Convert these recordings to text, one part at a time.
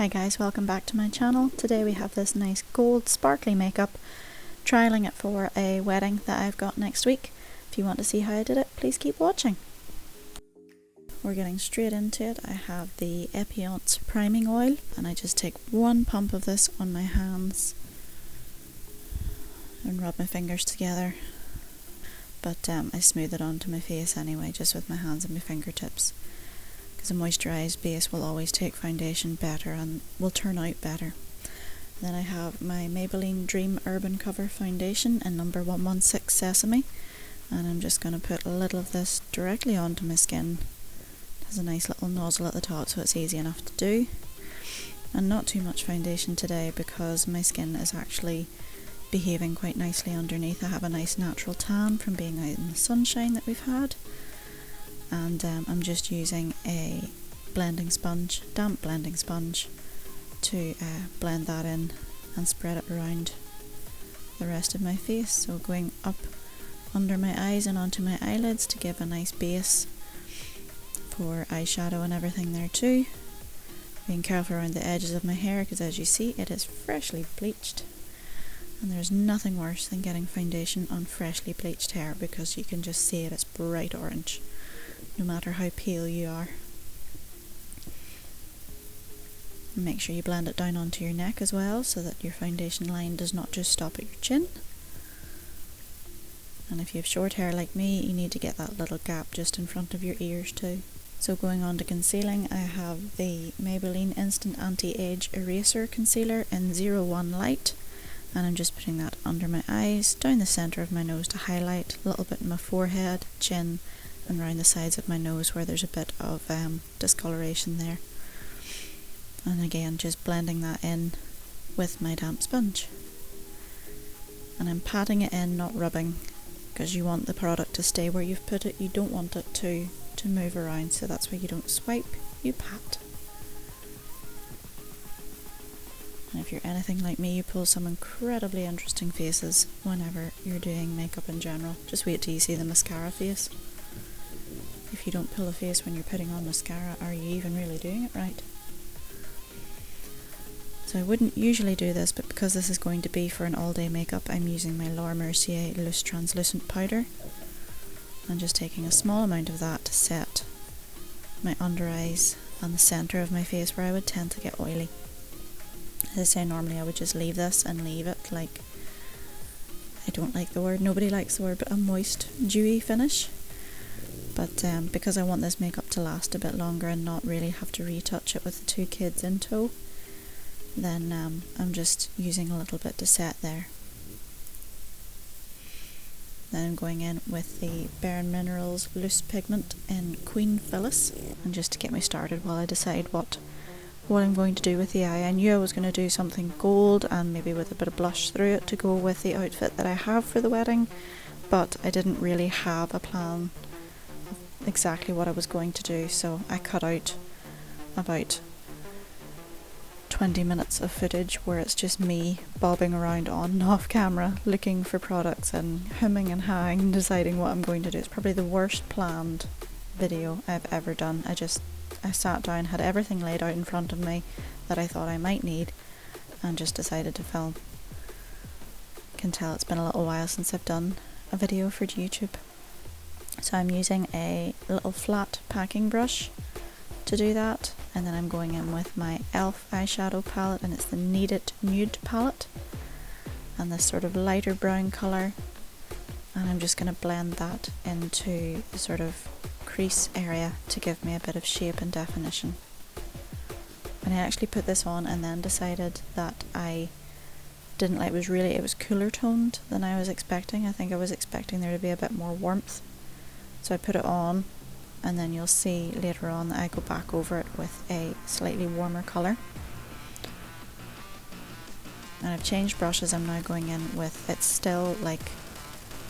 Hi guys, welcome back to my channel. Today we have this nice gold sparkly makeup, trialing it for a wedding that I've got next week. If you want to see how I did it, please keep watching. We're getting straight into it. I have the Epionce Priming Oil and I just take one pump of this on my hands and rub my fingers together. But I smooth it onto my face anyway, just with my hands and my fingertips. Because a moisturised base will always take foundation better and will turn out better. Then I have my Maybelline Dream Urban Cover Foundation in number 116 Sesame, and I'm just going to put a little of this directly onto my skin. It has a nice little nozzle at the top, so it's easy enough to do. And not too much foundation today because my skin is actually behaving quite nicely underneath. I have a nice natural tan from being out in the sunshine that we've had. And I'm just using a blending sponge, damp blending sponge, to blend that in and spread it around the rest of my face. So going up under my eyes and onto my eyelids to give a nice base for eyeshadow and everything there too. Being careful around the edges of my hair because, as you see, it is freshly bleached. And there's nothing worse than getting foundation on freshly bleached hair because you can just see it, it's bright orange, no matter how pale you are. Make sure you blend it down onto your neck as well so that your foundation line does not just stop at your chin. And if you have short hair like me, you need to get that little gap just in front of your ears too. So going on to concealing, I have the Maybelline Instant Anti-Age Eraser Concealer in 01 Light. And I'm just putting that under my eyes, down the centre of my nose to highlight, a little bit in my forehead, chin, and around the sides of my nose where there's a bit of discoloration there. And again, just blending that in with my damp sponge. And I'm patting it in, not rubbing, because you want the product to stay where you've put it. You don't want it to move around, so that's why you don't swipe, you pat. And if you're anything like me, you pull some incredibly interesting faces whenever you're doing makeup in general. Just wait till you see the mascara face. If you don't pull a face when you're putting on mascara, are you even really doing it right? So I wouldn't usually do this, but because this is going to be for an all-day makeup, I'm using my Mercier Loose Translucent Powder. I'm just taking a small amount of that to set my under eyes and the centre of my face where I would tend to get oily. As I say, normally I would just leave this and leave it like, I don't like the word, nobody likes the word, but a moist, dewy finish. But because I want this makeup to last a bit longer and not really have to retouch it with the two kids in tow, then I'm just using a little bit to set there. Then I'm going in with the Bareminerals Loose Pigment in Queen Phyllis, and just to get me started while I decide what I'm going to do with the eye. I knew I was going to do something gold and maybe with a bit of blush through it to go with the outfit that I have for the wedding, but I didn't really have a plan of exactly what I was going to do, so I cut out about 20 minutes of footage where it's just me bobbing around on and off camera looking for products and humming and hawing and deciding what I'm going to do. It's probably the worst planned video I've ever done. I sat down, had everything laid out in front of me that I thought I might need, and just decided to film. You can tell it's been a little while since I've done a video for YouTube. So I'm using a little flat packing brush to do that, and then I'm going in with my E.l.f. eyeshadow palette, and it's the Nude palette, and this sort of lighter brown colour, and I'm just going to blend that into the sort of crease area to give me a bit of shape and definition. And I actually put this on and then decided that I didn't like it was cooler toned than I was expecting. I think I was expecting there to be a bit more warmth, so I put it on, and then you'll see later on that I go back over it with a slightly warmer colour. And I've changed brushes. I'm now going in with, it's still like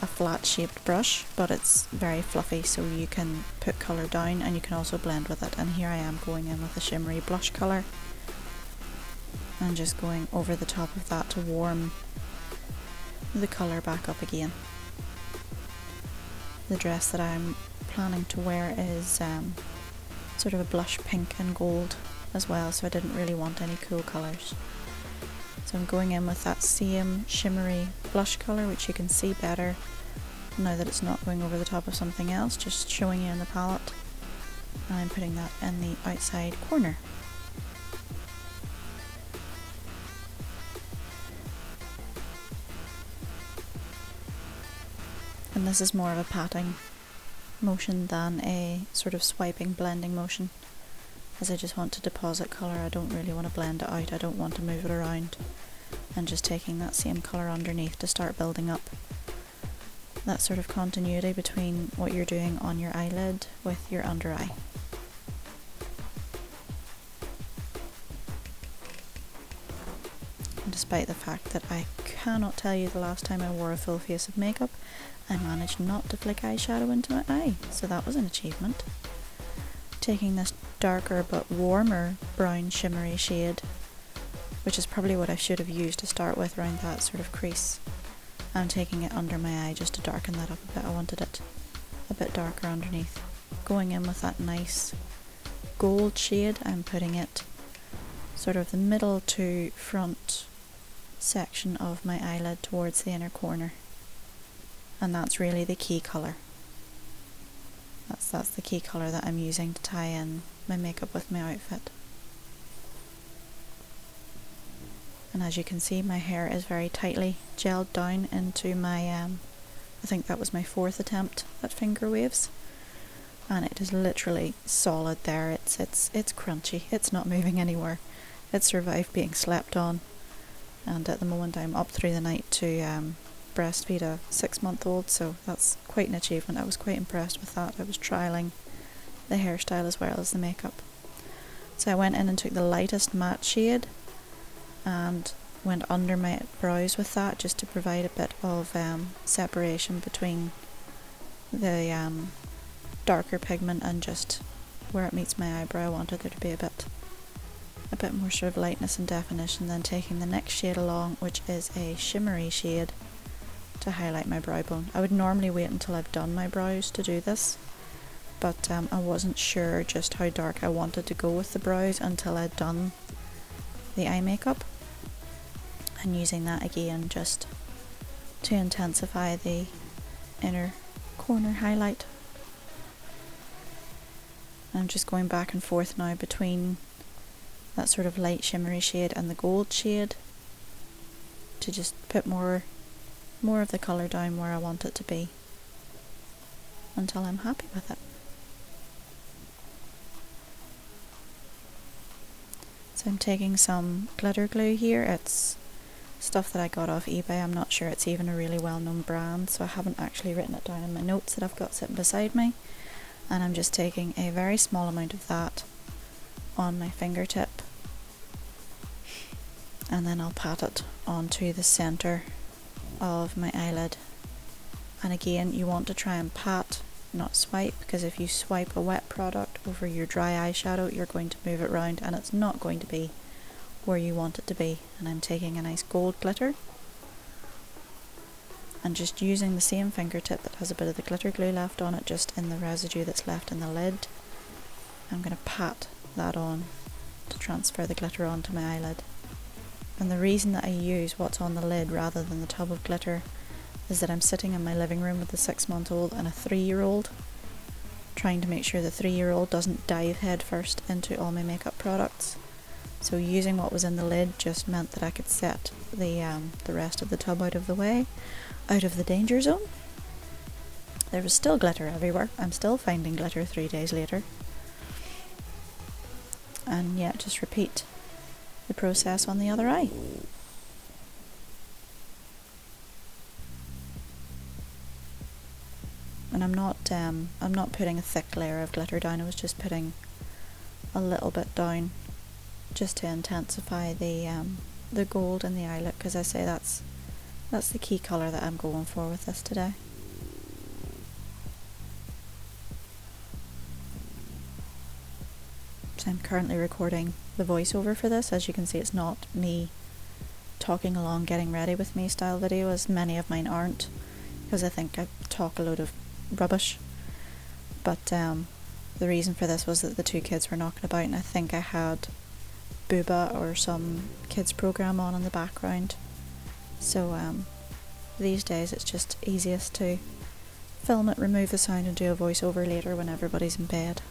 a flat shaped brush, but it's very fluffy, so you can put colour down and you can also blend with it. And here I am going in with a shimmery blush colour and just going over the top of that to warm the colour back up again. The dress that I'm planning to wear is sort of a blush pink and gold as well, so I didn't really want any cool colours. So I'm going in with that same shimmery blush colour, which you can see better now that it's not going over the top of something else, just showing you in the palette. And I'm putting that in the outside corner. And this is more of a patting motion than a sort of swiping blending motion, as I just want to deposit colour. I don't really want to blend it out, I don't want to move it around, and just taking that same colour underneath to start building up that sort of continuity between what you're doing on your eyelid with your under eye. And despite the fact that I cannot tell you the last time I wore a full face of makeup, I managed not to flick eyeshadow into my eye, so that was an achievement. Taking this darker but warmer brown shimmery shade, which is probably what I should have used to start with around that sort of crease. I'm taking it under my eye just to darken that up a bit. I wanted it a bit darker underneath. Going in with that nice gold shade, I'm putting it sort of the middle to front section of my eyelid towards the inner corner. And that's really the key colour. That's the key colour that I'm using to tie in my makeup with my outfit. And as you can see, my hair is very tightly gelled down into my, I think that was my 4th attempt at finger waves. And it is literally solid there. It's crunchy. It's not moving anywhere. It survived being slept on. And at the moment I'm up through the night to breastfeed a 6-month-old, so that's quite an achievement. I was quite impressed with that. I was trialling the hairstyle as well as the makeup. So I went in and took the lightest matte shade and went under my brows with that, just to provide a bit of separation between the darker pigment and just where it meets my eyebrow. I wanted there to be a bit more sort of lightness and definition. Then taking the next shade along, which is a shimmery shade, to highlight my brow bone. I would normally wait until I've done my brows to do this, but I wasn't sure just how dark I wanted to go with the brows until I'd done the eye makeup, and using that again just to intensify the inner corner highlight. I'm just going back and forth now between that sort of light shimmery shade and the gold shade to just put more of the colour down where I want it to be until I'm happy with it. So I'm taking some glitter glue here. It's stuff that I got off eBay. I'm not sure it's even a really well-known brand, so I haven't actually written it down in my notes that I've got sitting beside me. And I'm just taking a very small amount of that on my fingertip, and then I'll pat it onto the centre of my eyelid. And again, you want to try and pat, not swipe, because if you swipe a wet product over your dry eyeshadow, you're going to move it around and it's not going to be where you want it to be. And I'm taking a nice gold glitter and just using the same fingertip that has a bit of the glitter glue left on it, just in the residue that's left in the lid. I'm going to pat that on to transfer the glitter onto my eyelid. And the reason that I use what's on the lid rather than the tub of glitter is that I'm sitting in my living room with a 6-month-old and a 3-year-old, trying to make sure the 3-year-old doesn't dive head first into all my makeup products. So using what was in the lid just meant that I could set the rest of the tub out of the way, out of the danger zone. There was still glitter everywhere. I'm still finding glitter 3 days later. And yeah, just repeat the process on the other eye. And I'm not putting a thick layer of glitter down. I was just putting a little bit down just to intensify the gold in the eyelet, because I say that's the key colour that I'm going for with this today. So I'm currently recording the voiceover for this. As you can see, it's not me talking along getting ready with me style video, as many of mine aren't, because I think I talk a load of rubbish. But the reason for this was that the 2 kids were knocking about, and I think I had booba or some kids program on in the background. So these days it's just easiest to film it, remove the sound and do a voiceover later when everybody's in bed.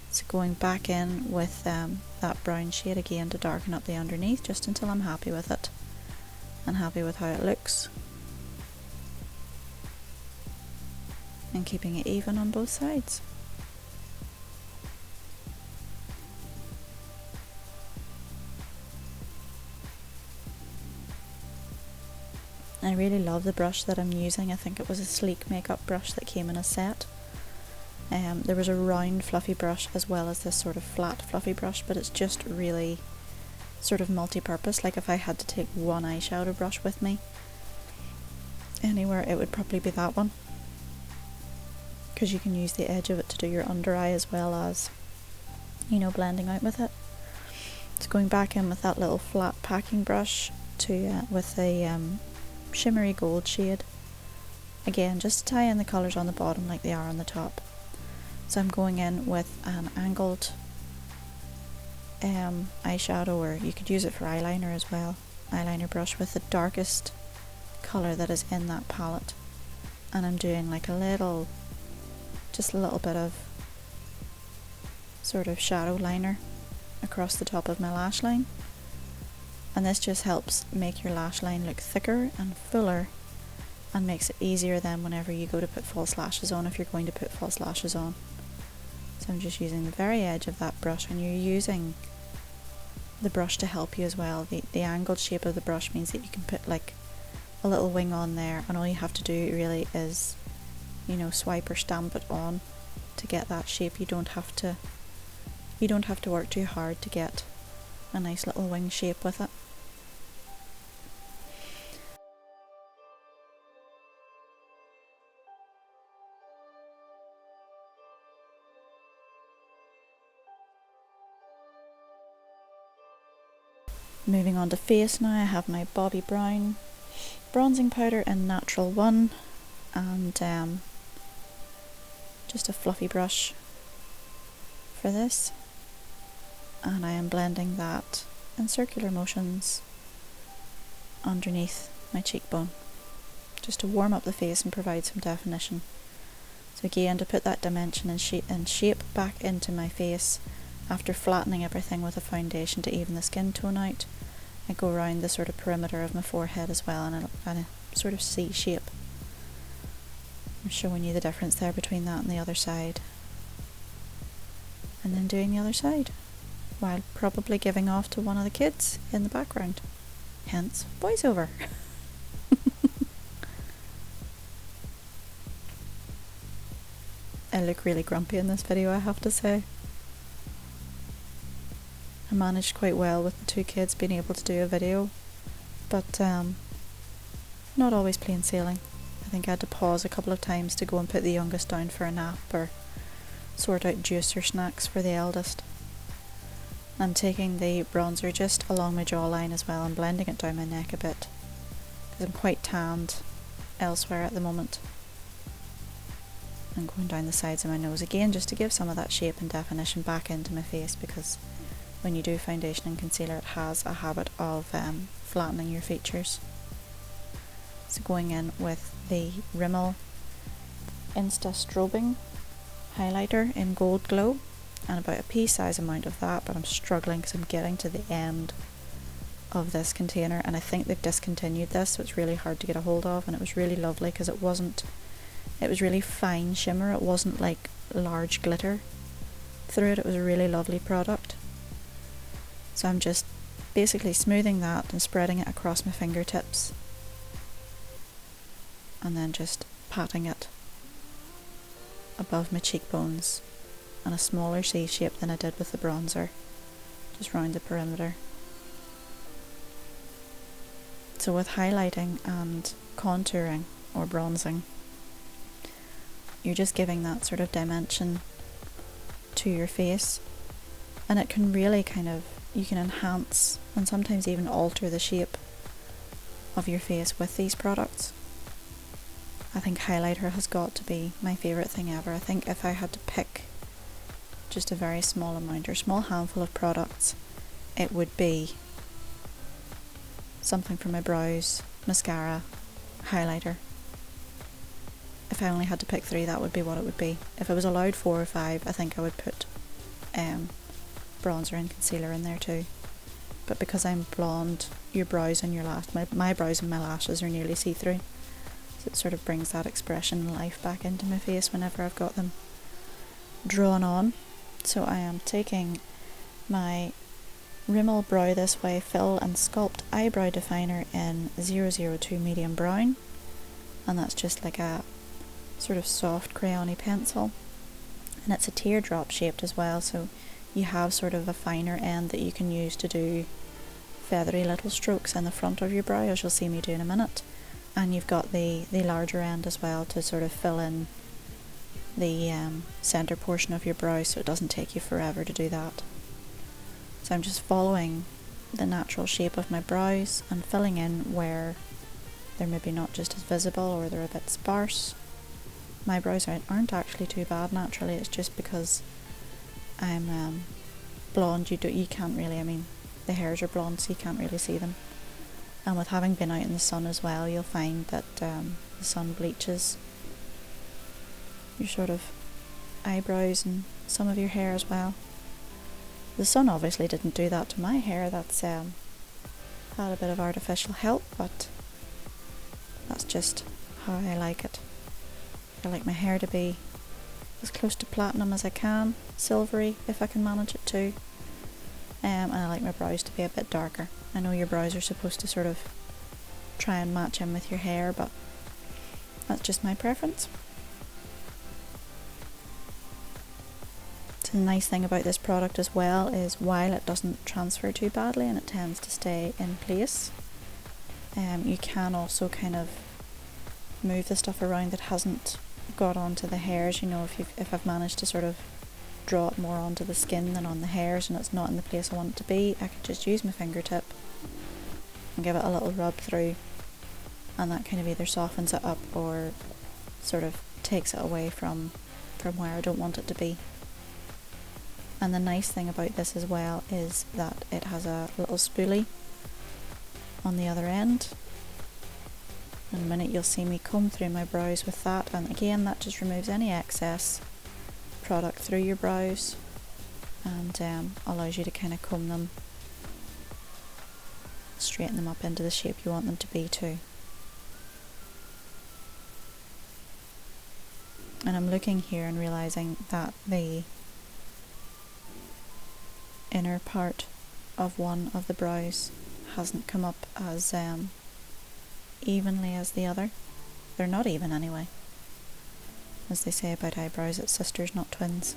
So going back in with that brown shade again to darken up the underneath just until I'm happy with it and happy with how it looks. And keeping it even on both sides. I really love the brush that I'm using. I think it was a sleek makeup brush that came in a set. There was a round fluffy brush as well as this sort of flat fluffy brush, but it's just really sort of multi-purpose. Like if I had to take one eyeshadow brush with me anywhere, it would probably be that one, because you can use the edge of it to do your under eye as well as, you know, blending out with it. So going back in with that little flat packing brush to with a shimmery gold shade, again just to tie in the colours on the bottom like they are on the top. So I'm going in with an angled eyeshadow, or you could use it for eyeliner as well, eyeliner brush with the darkest colour that is in that palette, and I'm doing like just a little bit of sort of shadow liner across the top of my lash line, and this just helps make your lash line look thicker and fuller and makes it easier then whenever you go to put false lashes on, if you're going to put false lashes on. So I'm just using the very edge of that brush, and you're using the brush to help you as well. The angled shape of the brush means that you can put like a little wing on there, and all you have to do really is, you know, swipe or stamp it on to get that shape. You don't have to work too hard to get a nice little wing shape with it. Moving on to face now, I have my Bobbi Brown bronzing powder in Natural 1 and just a fluffy brush for this, and I am blending that in circular motions underneath my cheekbone just to warm up the face and provide some definition. So again, to put that dimension and shape back into my face after flattening everything with a foundation to even the skin tone out, I go around the sort of perimeter of my forehead as well in a sort of C shape. I'm showing you the difference there between that and the other side, and then doing the other side while probably giving off to one of the kids in the background, hence voiceover. I look really grumpy in this video, I have to say. I managed quite well with the two kids being able to do a video, but not always plain sailing. I think I had to pause a couple of times to go and put the youngest down for a nap or sort out juice or snacks for the eldest. I'm taking the bronzer just along my jawline as well and blending it down my neck a bit, because I'm quite tanned elsewhere at the moment. And going down the sides of my nose again just to give some of that shape and definition back into my face, because when you do foundation and concealer it has a habit of flattening your features. So going in with the Rimmel Insta Strobing highlighter in Gold Glow, and about a pea size amount of that, but I'm struggling because I'm getting to the end of this container and I think they've discontinued this, so it's really hard to get a hold of, and it was really lovely because it was really fine shimmer, it wasn't like large glitter through it, it was a really lovely product. So I'm just basically smoothing that and spreading it across my fingertips and then just patting it above my cheekbones in a smaller C shape than I did with the bronzer, just round the perimeter. So with highlighting and contouring or bronzing, you're just giving that sort of dimension to your face, and it can really you can enhance and sometimes even alter the shape of your face with these products. I think highlighter has got to be my favourite thing ever. I think if I had to pick just a very small amount or small handful of products it would be something for my brows, mascara, highlighter. If I only had to pick 3, that would be what it would be. If I was allowed 4 or 5, I think I would put bronzer and concealer in there too. But because I'm blonde, your brows and your my brows and my lashes are nearly see-through. So it sort of brings that expression and life back into my face whenever I've got them drawn on. So I am taking my Rimmel Brow This Way Fill and Sculpt Eyebrow Definer in 002 Medium Brown. And that's just like a sort of soft crayon-y pencil. And it's a teardrop shaped as well, so you have sort of a finer end that you can use to do feathery little strokes in the front of your brow, as you'll see me do in a minute. And you've got the larger end as well to sort of fill in the centre portion of your brow, so it doesn't take you forever to do that. So I'm just following the natural shape of my brows and filling in where they're maybe not just as visible or they're a bit sparse. My brows aren't actually too bad naturally, it's just because I'm blonde, you can't really, I mean, the hairs are blonde so you can't really see them. And with having been out in the sun as well, you'll find that the sun bleaches your sort of eyebrows and some of your hair as well. The sun obviously didn't do that to my hair, that's had a bit of artificial help, but that's just how I like it. I like my hair to be as close to platinum as I can, silvery if I can manage it too, and I like my brows to be a bit darker. I know your brows are supposed to sort of try and match in with your hair, but that's just my preference. So the nice thing about this product as well is while it doesn't transfer too badly and it tends to stay in place, you can also kind of move the stuff around that hasn't got onto the hairs. You know, if I've managed to sort of draw it more onto the skin than on the hairs and it's not in the place I want it to be, I can just use my fingertip and give it a little rub through, and that kind of either softens it up or sort of takes it away from where I don't want it to be. And the nice thing about this as well is that it has a little spoolie on the other end. In a minute you'll see me comb through my brows with that, and again that just removes any excess product through your brows and allows you to kind of comb them, straighten them up into the shape you want them to be too. And I'm looking here and realising that the inner part of one of the brows hasn't come up as evenly as the other. They're not even anyway. As they say about eyebrows, it's sisters not twins,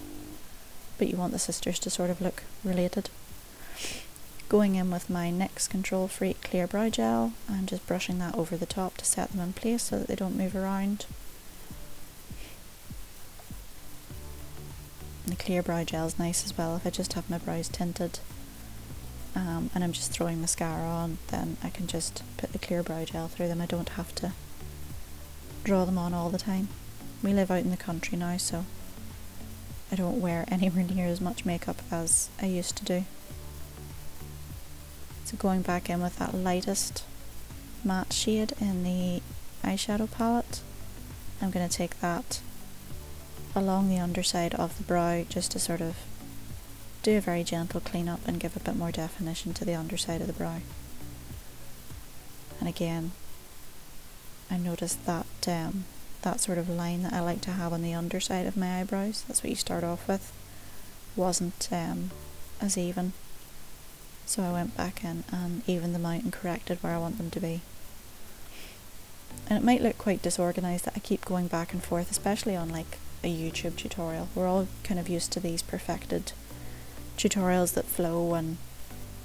but you want the sisters to sort of look related. Going in with my NYX Control Freak Clear Brow Gel, I'm just brushing that over the top to set them in place so that they don't move around. And the clear brow gel is nice as well if I just have my brows tinted and I'm just throwing mascara on, then I can just put the clear brow gel through them. I don't have to draw them on all the time. We live out in the country now, so I don't wear anywhere near as much makeup as I used to do. So going back in with that lightest matte shade in the eyeshadow palette, I'm going to take that along the underside of the brow just to sort of do a very gentle clean up and give a bit more definition to the underside of the brow. And again, I noticed that that sort of line that I like to have on the underside of my eyebrows, that's what you start off with, wasn't as even. So I went back in and evened them out and corrected where I want them to be. And it might look quite disorganised that I keep going back and forth, especially on like a YouTube tutorial. We're all kind of used to these perfected tutorials that flow and,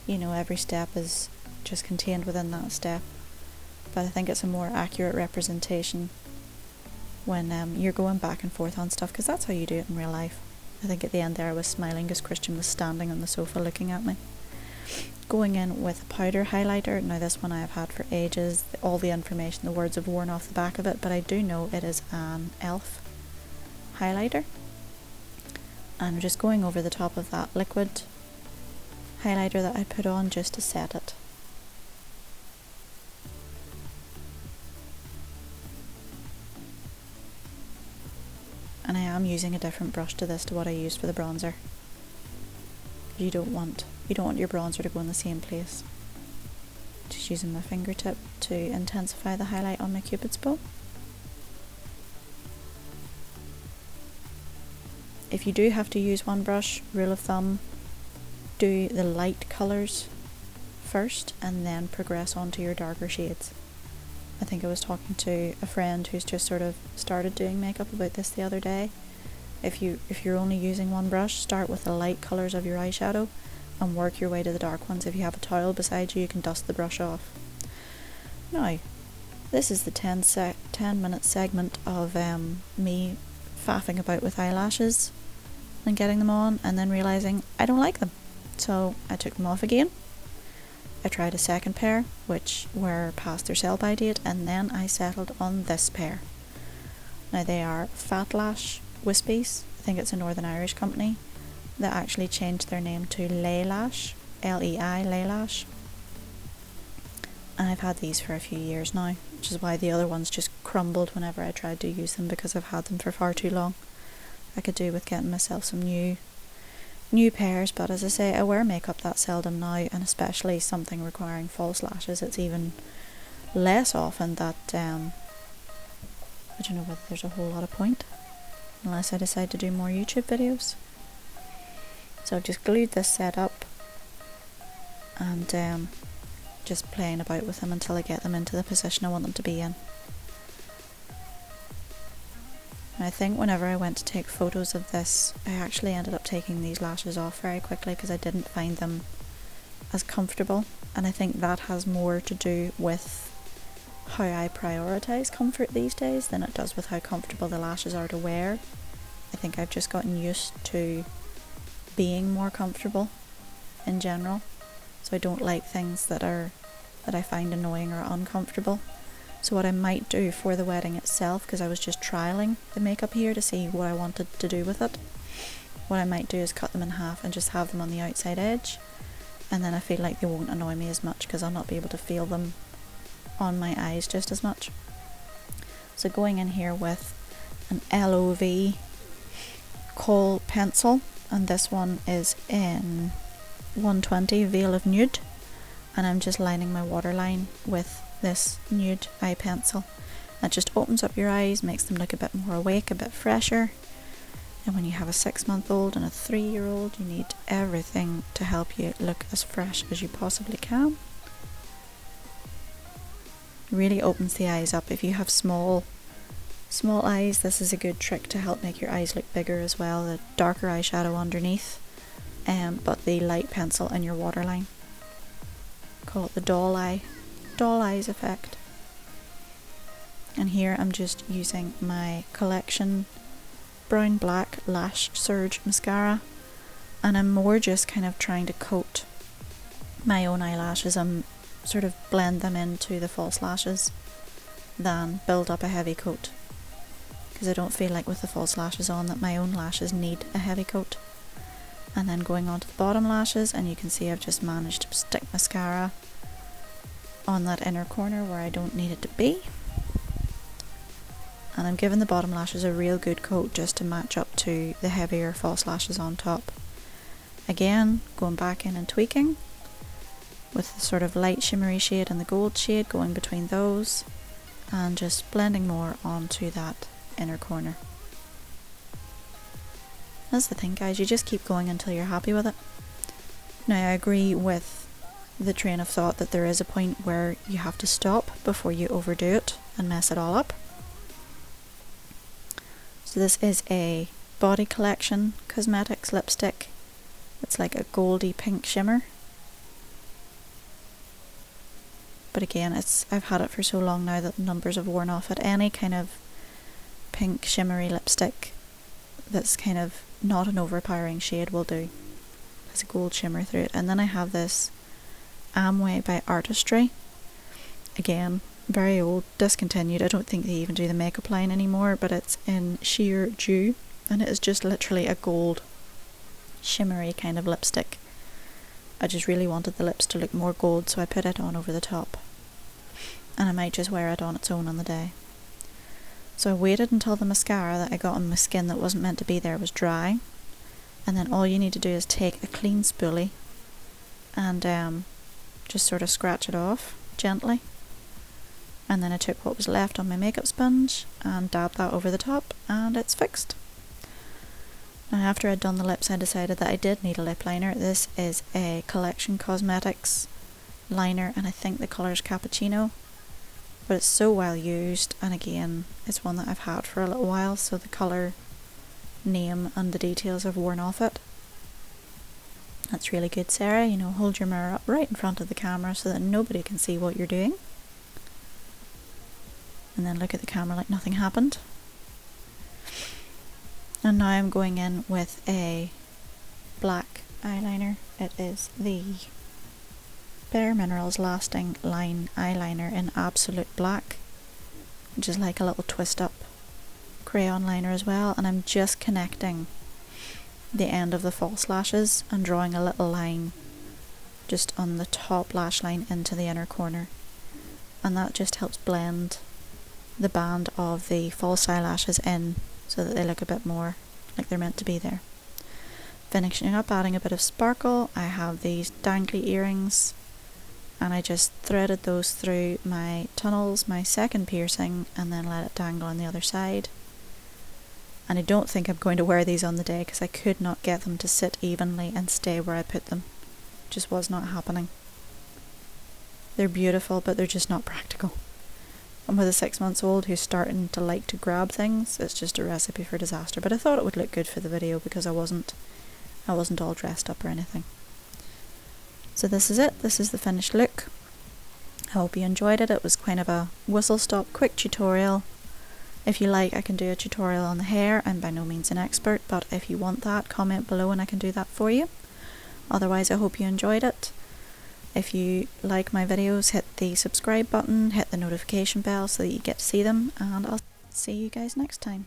you know, every step is just contained within that step. But I think it's a more accurate representation when you're going back and forth on stuff, because that's how you do it in real life. I think at the end there I was smiling because Christian was standing on the sofa looking at me. Going in with a powder highlighter. Now this one I have had for ages. All the information, the words have worn off the back of it, but I do know it is an E.l.f. highlighter. And I'm just going over the top of that liquid highlighter that I put on just to set it. And I am using a different brush to this to what I used for the bronzer. You don't want your bronzer to go in the same place. Just using my fingertip to intensify the highlight on my Cupid's bow. If you do have to use one brush, rule of thumb, do the light colours first and then progress on to your darker shades. I think I was talking to a friend who's just sort of started doing makeup about this the other day. If you're only using one brush, start with the light colours of your eyeshadow and work your way to the dark ones. If you have a towel beside you, you can dust the brush off. Now, this is the 10-minute segment of me faffing about with eyelashes and getting them on and then realising I don't like them. So I took them off again. I tried a second pair, which were past their sell-by date, and then I settled on this pair. Now they are Fat Lash Wispies. I think it's a Northern Irish company that actually changed their name to Leilash, L-E-I, Leilash. And I've had these for a few years now, which is why the other ones just crumbled whenever I tried to use them, because I've had them for far too long. I could do with getting myself some new pairs, but as I say, I wear makeup that seldom now, and especially something requiring false lashes, it's even less often that I don't know whether there's a whole lot of point, unless I decide to do more YouTube videos. So I've just glued this set up and just playing about with them until I get them into the position I want them to be in. I think whenever I went to take photos of this, I actually ended up taking these lashes off very quickly because I didn't find them as comfortable, and I think that has more to do with how I prioritise comfort these days than it does with how comfortable the lashes are to wear. I think I've just gotten used to being more comfortable in general, so I don't like things that I find annoying or uncomfortable. So what I might do for the wedding itself, because I was just trialling the makeup here to see what I wanted to do with it, what I might do is cut them in half and just have them on the outside edge, and then I feel like they won't annoy me as much because I'll not be able to feel them on my eyes just as much. So going in here with an L.O.V Kohl pencil, and this one is in 120 Veil of Nude, and I'm just lining my waterline with this Nude eye pencil. That just opens up your eyes, makes them look a bit more awake, a bit fresher. And when you have a 6-month-old and a 3-year-old, you need everything to help you look as fresh as you possibly can. Really opens the eyes up. If you have small eyes, this is a good trick to help make your eyes look bigger as well. The darker eyeshadow underneath, but the light pencil in your waterline. Call it the doll eyes effect. And here I'm just using my Collection Brown Black Lash Surge mascara, and I'm more just kind of trying to coat my own eyelashes and sort of blend them into the false lashes than build up a heavy coat, because I don't feel like with the false lashes on that my own lashes need a heavy coat. And then going on to the bottom lashes, and you can see I've just managed to stick mascara on that inner corner where I don't need it to be, and I'm giving the bottom lashes a real good coat just to match up to the heavier false lashes on top. Again, going back in and tweaking with the sort of light shimmery shade and the gold shade, going between those and just blending more onto that inner corner. That's the thing, guys, you just keep going until you're happy with it. Now I agree with the train of thought that there is a point where you have to stop before you overdo it and mess it all up. So this is a Body Collection Cosmetics lipstick. It's like a goldy pink shimmer. But again, I've had it for so long now that the numbers have worn off it. Any kind of pink shimmery lipstick that's kind of not an overpowering shade will do. There's a gold shimmer through it. And then I have this Amway by Artistry. Again, very old, discontinued. I don't think they even do the makeup line anymore, but it's in Sheer Dew, and it is just literally a gold shimmery kind of lipstick. I just really wanted the lips to look more gold, so I put it on over the top. And I might just wear it on its own on the day. So I waited until the mascara that I got on my skin that wasn't meant to be there was dry. And then all you need to do is take a clean spoolie and just sort of scratch it off gently. And then I took what was left on my makeup sponge and dabbed that over the top, and it's fixed. Now after I'd done the lips, I decided that I did need a lip liner. This is a Collection Cosmetics liner, and I think the colour is Cappuccino. But it's so well used, and again, it's one that I've had for a little while, so the colour name and the details have worn off it. That's really good, Sarah. You know, hold your mirror up right in front of the camera so that nobody can see what you're doing. And then look at the camera like nothing happened. And now I'm going in with a black eyeliner. It is the Bareminerals Lasting Line Eyeliner in Absolute Black, which is like a little twist up crayon liner as well, and I'm just connecting the end of the false lashes and drawing a little line just on the top lash line into the inner corner, and that just helps blend the band of the false eyelashes in so that they look a bit more like they're meant to be there. Finishing up, adding a bit of sparkle, I have these dangly earrings, and I just threaded those through my tunnels, my second piercing, and then let it dangle on the other side. And I don't think I'm going to wear these on the day because I could not get them to sit evenly and stay where I put them. It just was not happening. They're beautiful, but they're just not practical. And with a 6-month-old who's starting to like to grab things, it's just a recipe for disaster. But I thought it would look good for the video because I wasn't all dressed up or anything. So this is it. This is the finished look. I hope you enjoyed it. It was kind of a whistle-stop quick tutorial. If you like, I can do a tutorial on the hair. I'm by no means an expert, but if you want that, comment below and I can do that for you. Otherwise, I hope you enjoyed it. If you like my videos, hit the subscribe button, hit the notification bell so that you get to see them, and I'll see you guys next time.